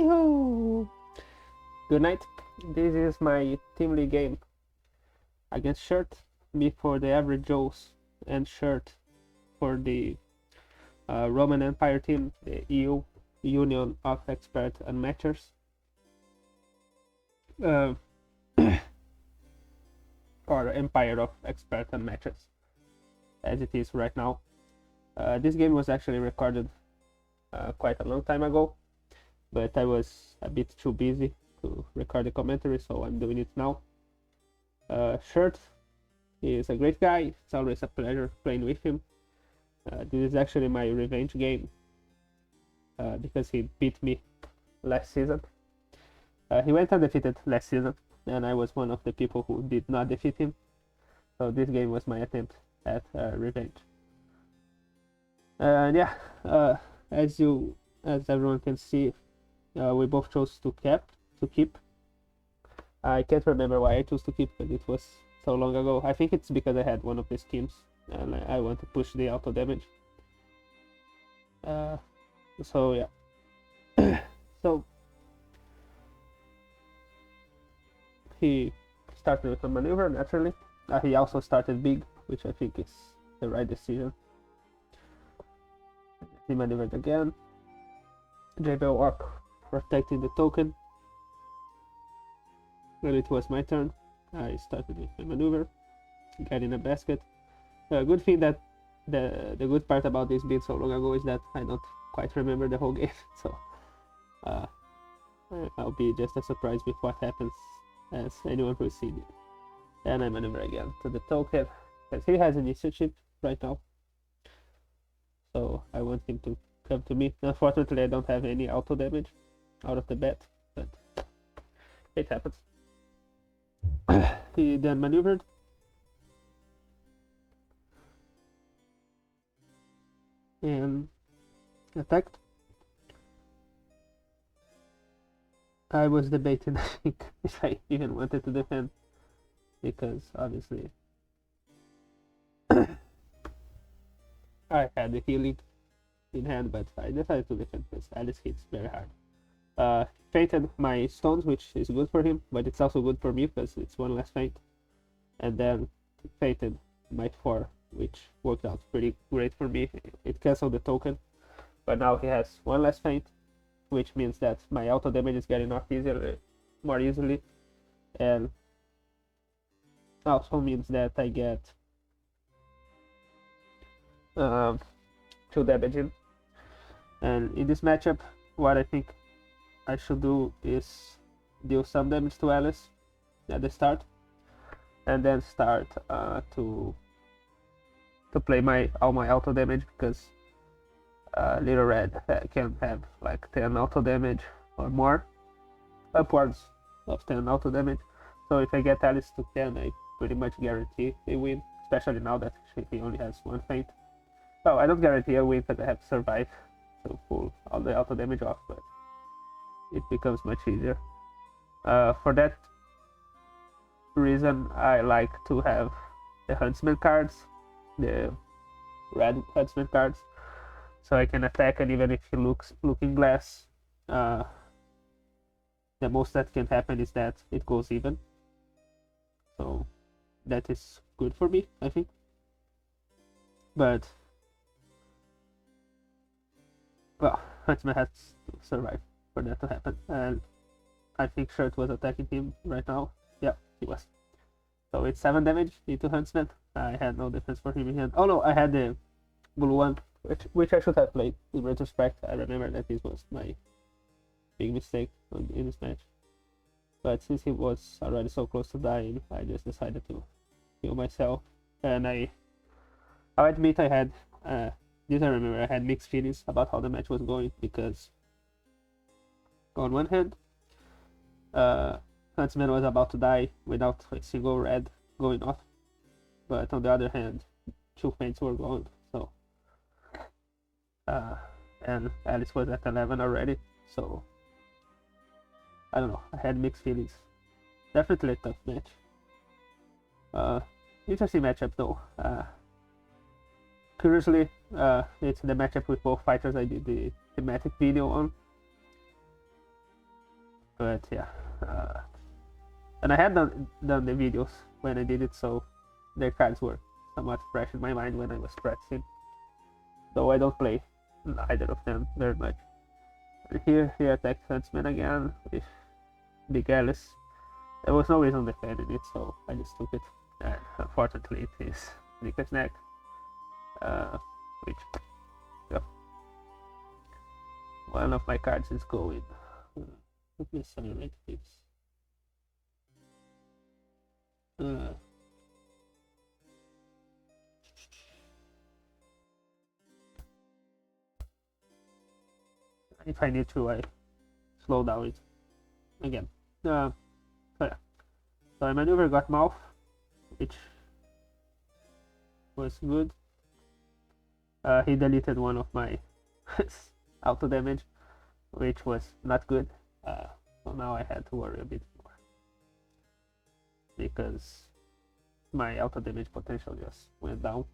Hey-ho! Good night. This is my team league game against Shirt, me for the average Joes, and Shirt for the Roman Empire team, the EU, Union of Expert and Matchers. Or Empire of Expert and Matches, as it is right now. This game was actually recorded quite a long time ago, but I was a bit too busy to record the commentary, so I'm doing it now. Shirt is a great guy. It's always a pleasure playing with him. This is actually my revenge game because he beat me last season. He went undefeated last season, and I was one of the people who did not defeat him. So this game was my attempt at revenge. And yeah, as everyone can see, we both chose to keep. I can't remember why I chose to keep, but it was so long ago. I think it's because I had one of the schemes and I want to push the auto damage. So yeah. So he started with a maneuver naturally. He also started big, which I think is the right decision. He maneuvered again. JBL Orc protecting the token. When it was my turn, I started with a maneuver, getting a basket. Good thing that the good part about this being so long ago is that I don't quite remember the whole game, so I'll be just as surprised with what happens as anyone who's seen it. And I maneuver again to the token, because he has initiative right now, so I want him to come to me. Unfortunately, I don't have any auto damage out of the bat, but it happens. He then maneuvered. And attacked. I was debating, I think, if I even wanted to defend, because obviously I had the healing in hand, but I decided to defend because Alice hits very hard. Fainted my stones, which is good for him, but it's also good for me because it's one less faint. And then fainted my 4, which worked out pretty great for me. It canceled the token, but now he has one less faint, which means that my auto damage is getting off more easily, and also means that I get 2 damage in. And in this matchup, what I think I should do is deal some damage to Alice at the start, and then start to play all my auto damage, because Little Red can have like 10 auto damage or more, upwards of 10 auto damage. So if I get Alice to 10, I pretty much guarantee a win, especially now that he only has 1 faint. Well, I don't guarantee a win because I have to survive to pull all the auto damage off, but it becomes much easier. For that reason, I like to have the Huntsman cards, the red Huntsman cards, so I can attack, and even if he looking glass, the most that can happen is that it goes even. So that is good for me, I think. But well, Huntsman has to survive for that to happen, and I think Shirt was attacking him right now. Yeah, he was. So it's 7 damage into Huntsman. I had no defense for him in hand. Oh no, I had the blue one, which I should have played. In retrospect, I remember that this was my big mistake in this match. But since he was already so close to dying, I just decided to heal myself. And I'll admit I had, this I remember, I had mixed feelings about how the match was going, because on one hand, Huntsman was about to die without a single red going off, but on the other hand, 2 faints were gone, so and Alice was at 11 already, so I don't know, I had mixed feelings. Definitely a tough match. Interesting matchup though. Curiously, it's the matchup with both fighters I did the thematic video on. But yeah, and I had done the videos when I did it, so their cards were somewhat fresh in my mind when I was practicing. Though I don't play either of them very much. And here he attacks Huntsman again with Big Alice. There was no reason defending it, so I just took it. And unfortunately, it is Nika's neck, which, yeah, one of my cards is going. Let me accelerate this. If I need to, I slow down it again. So yeah. So I maneuver got mouth, which was good. He deleted one of my auto damage, which was not good. So now I had to worry a bit more because my auto damage potential just went down.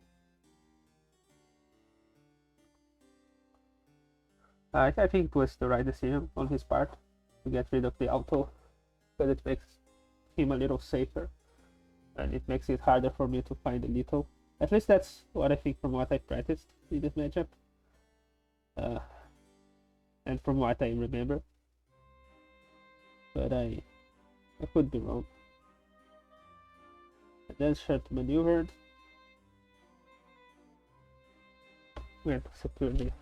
I think it was the right decision on his part to get rid of the auto, because it makes him a little safer and it makes it harder for me to find a lethal. At least that's what I think from what I practiced in this matchup, and from what I remember, but I could be wrong. And then shirt maneuvered, went securely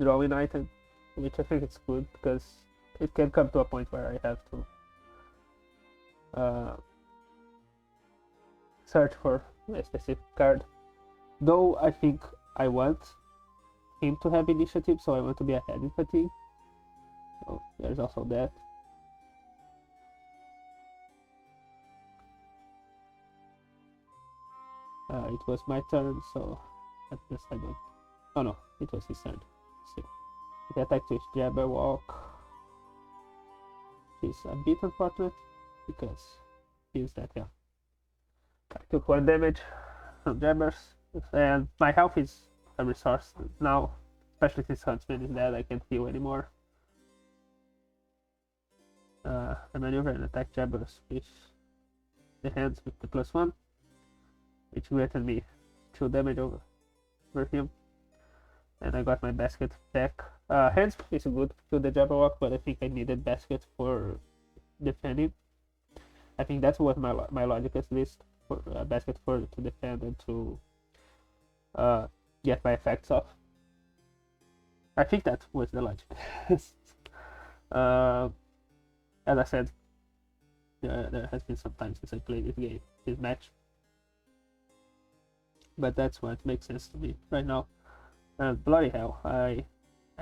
drawing item, which I think it's good because it can come to a point where I have to search for a specific card. Though I think I want him to have initiative, so I want to be ahead in fatigue. So there's also that. It was my turn, so at least I don't. Oh no, it was his turn. So he attacked with Jabberwock. He's a bit unfortunate because he's that, yeah. I took 1 damage from Jabbers, and my health is a resource now, especially since Huntsman is dead. I can't heal anymore. I maneuver and attack Jabbers with the hands with the +1, which granted me 2 damage over him, and I got my basket back. Hands is good to the Jabberwock, but I think I needed basket for defending. I think that's what my logic is, least for basket for to defend and to get my effects off. I think that was the logic. As I said, there has been some time since I played this match, but that's what makes sense to me right now. Bloody hell, I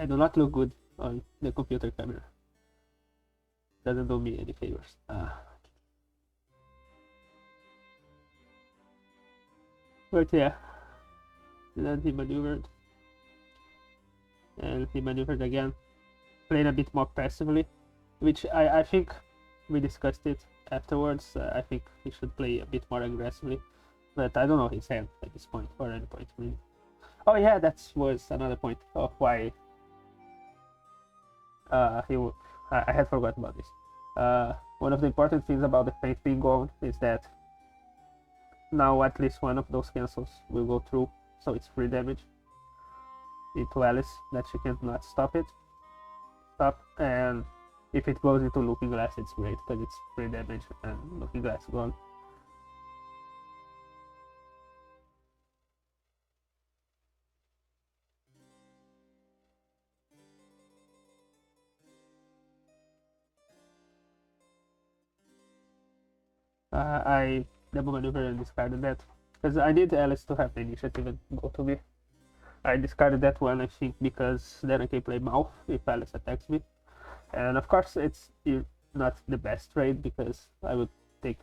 do not look good on the computer camera. Doesn't do me any favors. But yeah, then he maneuvered, and he maneuvered again, playing a bit more passively, which I think we discussed it afterwards. I think he should play a bit more aggressively, but I don't know his hand at this point, or any point really. Oh yeah, that was another point of why I had forgotten about this. One of the important things about the Faint being gone is that now at least one of those cancels will go through, so it's free damage into Alice that she cannot stop, and if it goes into Looking Glass, it's great because it's free damage and Looking Glass gone. I double maneuver and discarded that because I need Alice to have the initiative and go to me. I discarded that one, I think, because then I can play Mouth if Alice attacks me, and of course it's not the best trade because I would take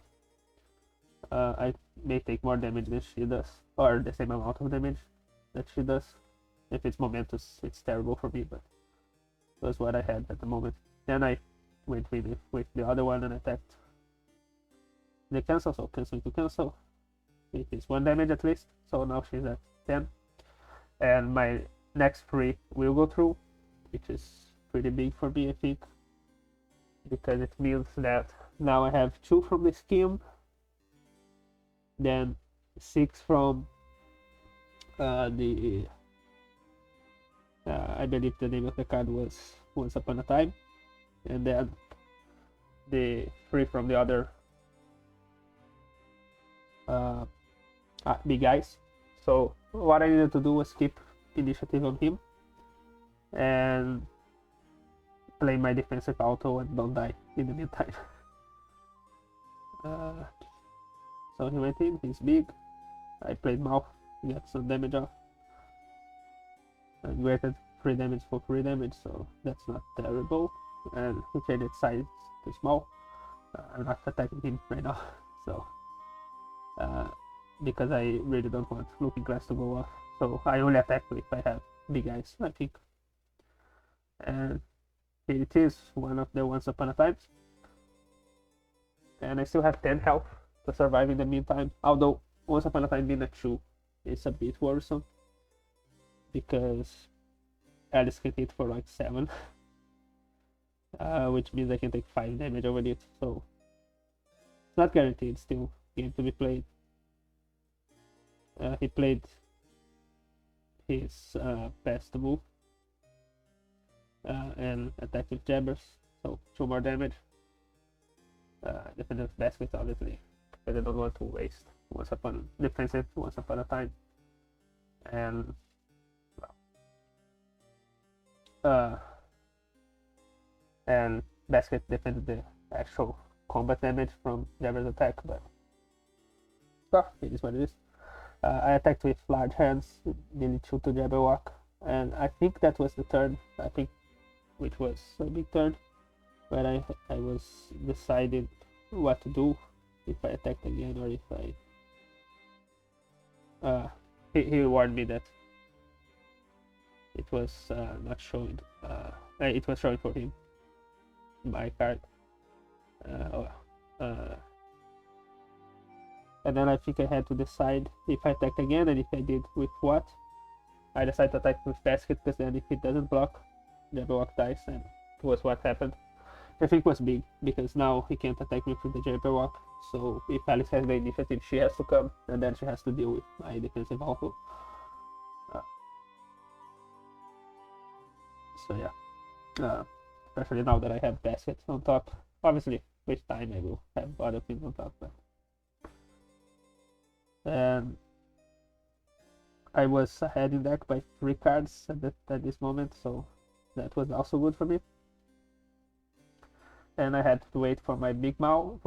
I may take more damage than she does, or the same amount of damage that she does. If it's momentous, it's terrible for me, but that's what I had at the moment. Then I went with the other one and attacked the cancel, so cancel to cancel. It is 1 damage at least, so now she's at 10. And my next 3 will go through, which is pretty big for me, I think. because it means that now I have 2 from the scheme, then 6 from the I believe the name of the card was Once Upon a Time, and then the 3 from the other big guys. So what I needed to do was keep initiative on him and play my defensive auto and don't die in the meantime. So he went in, he's big. I played mouth, got some damage off. And granted 3 damage for 3 damage, so that's not terrible. And he changed its size to small. I'm not attacking him right now, so because I really don't want Looking Glass to go off. So I only attack if I have big eyes, I think. And here it is, one of the Once Upon a Times. And I still have 10 health to survive in the meantime. Although Once Upon a Time being a 2 is a bit worrisome, because Alice can hit for like 7, which means I can take 5 damage over it. So it's not guaranteed, still game to be played. He played his best move and attacked with jabbers, so 2 more damage. Defensive basket, obviously, because I don't want to waste Once Upon a Time. And and basket defended the actual combat damage from jabber's attack, but it is what it is. I attacked with large hands, nearly 2 to Jabberwock, and I think that was the turn, which was a big turn, where I was deciding what to do, if I attacked again or if I... he warned me that it was not showing, it was showing for him, my card. And then I think I had to decide if I attacked again, and if I did, with what. I decided to attack with basket, because then if it doesn't block, Jabberwock dies, and it was what happened. I think it was big, because now he can't attack me with the Jabberwock, so if Alice has the initiative, she has to come, and then she has to deal with my defensive auto. So yeah, especially now that I have baskets on top. Obviously, with time I will have other things on top, but... And I was ahead in deck by 3 cards at this moment, so that was also good for me. And I had to wait for my big mouth,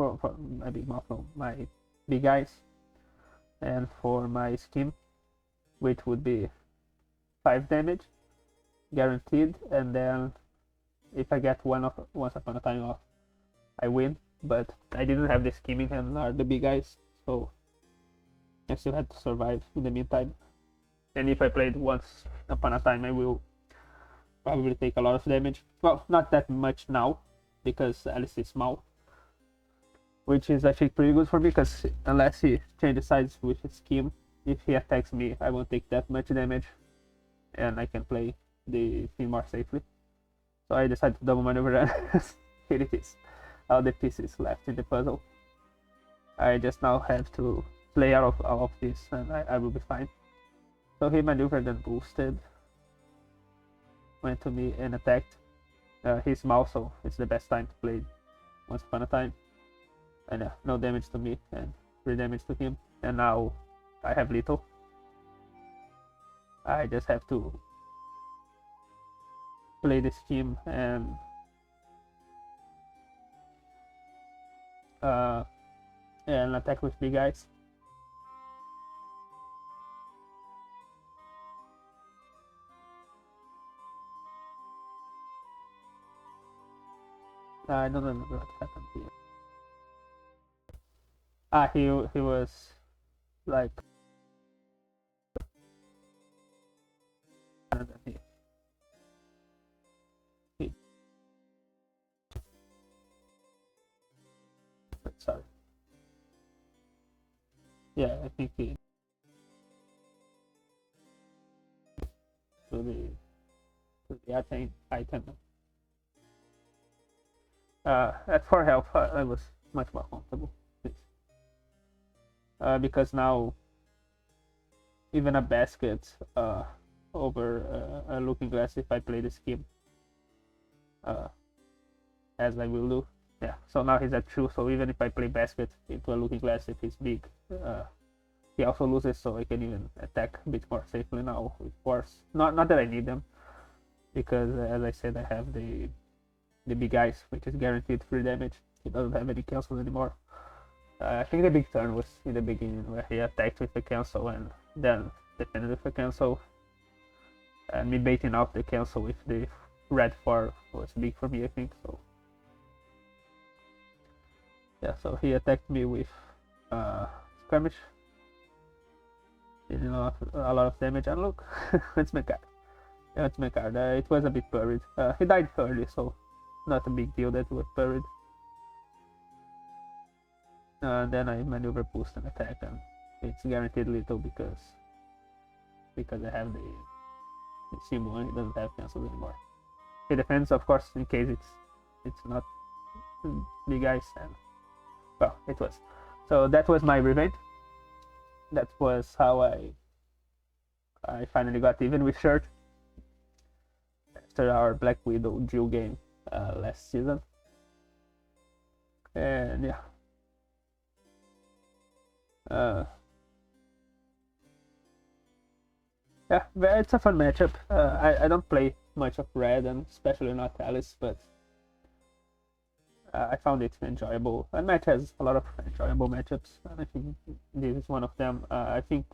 my big eyes, and for my scheme, which would be 5 damage guaranteed, and then if I get Once Upon a Time off, I win. But I didn't have the scheming and the big eyes, so I still had to survive in the meantime. And if I played Once Upon a Time, I will probably take a lot of damage. Well, not that much now, because Alice is small, which is, I think, pretty good for me, because unless he changes sides with his scheme, if he attacks me, I won't take that much damage, and I can play the thing more safely. So I decided to double maneuver, and here it is, all the pieces left in the puzzle. I just now have to play out of all of this, and I will be fine. So he maneuvered and boosted, went to me and attacked. He's small, so it's the best time to play Once Upon a Time. And no damage to me and 3 damage to him. And now I have little. I just have to play the scheme and attack with big eyes. I don't remember what happened here. He was like... And then he sorry. Yeah, I think he... to the item. At 4 health, I was much more comfortable. Because now even a basket over a looking glass if I play the scheme, as I will do. Yeah, so now he's at 2, so even if I play basket into a looking glass, if he's big, he also loses, so I can even attack a bit more safely now with force. Not that I need them, because as I said, I have the big ice, which is guaranteed 3 damage. He doesn't have any cancels anymore. I think the big turn was in the beginning where he attacked with the cancel and then defended with the cancel. And me baiting out the cancel with the red 4 was big for me, I think. So yeah, so he attacked me with skirmish. Did a lot of damage, and look, it's my card. Yeah, it's my card. It was a bit buried. He died early, so not a big deal that he was buried. Then I maneuver boost and attack, and it's guaranteed little because I have the symbol and it doesn't have cancels anymore. He defends, of course, in case it's not big ice, and well, it was. So that was my revenge. That was how I finally got even with Shirt after our Black Widow Jill game last season. And yeah. Yeah, it's a fun matchup. I don't play much of Red, and especially not Alice, but I found it enjoyable. And match has a lot of enjoyable matchups, and I think this is one of them. I think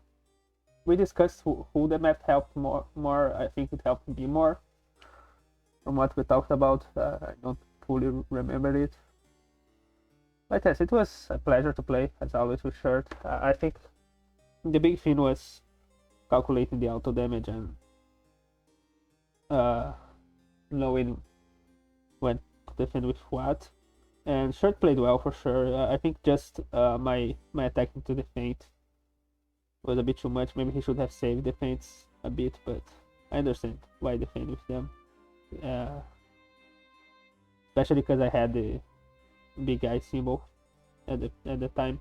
we discussed who the map helped more. I think it helped me more from what we talked about. I don't fully remember it. But yes, it was a pleasure to play, as always, with Shirt. I think the big thing was calculating the auto damage and knowing when to defend with what. And Shirt played well for sure. I think just my attacking to the feint was a bit too much. Maybe he should have saved the feints a bit, but I understand why defend with them. Especially because I had the big guy symbol at the time.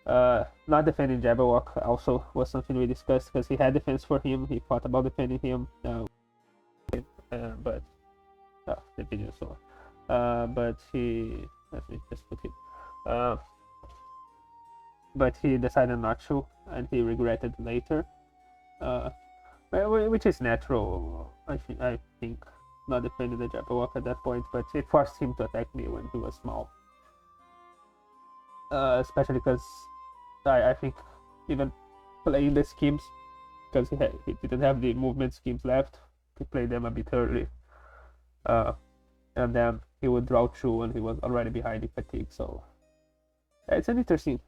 Not defending Jabberwock also was something we discussed because he had defense for him. He thought about defending him, but the video so. But he let me just put it. But he decided not to, and he regretted later. Which is natural. I think not defending the Jabberwock at that point, but it forced him to attack me when he was small. Especially because I think even playing the schemes, because he didn't have the movement schemes left, he played them a bit early. And then he would draw 2 and he was already behind in fatigue, so it's an interesting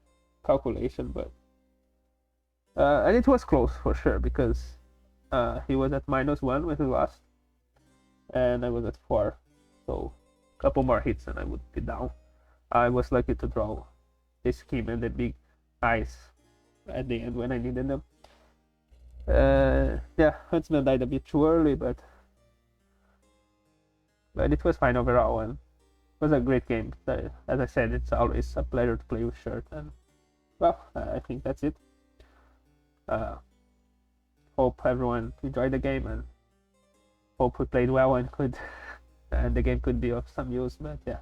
calculation, but and it was close for sure because he was at -1 when he lost, and I was at 4, so a couple more hits and I would be down. I was lucky to draw the scheme and the big eyes at the end when I needed them. Yeah, Huntsman died a bit too early, but it was fine overall, and it was a great game. As I said, it's always a pleasure to play with Shirt, and well, I think that's it. Hope everyone enjoyed the game, and hope we played well and could and the game could be of some use. But yeah,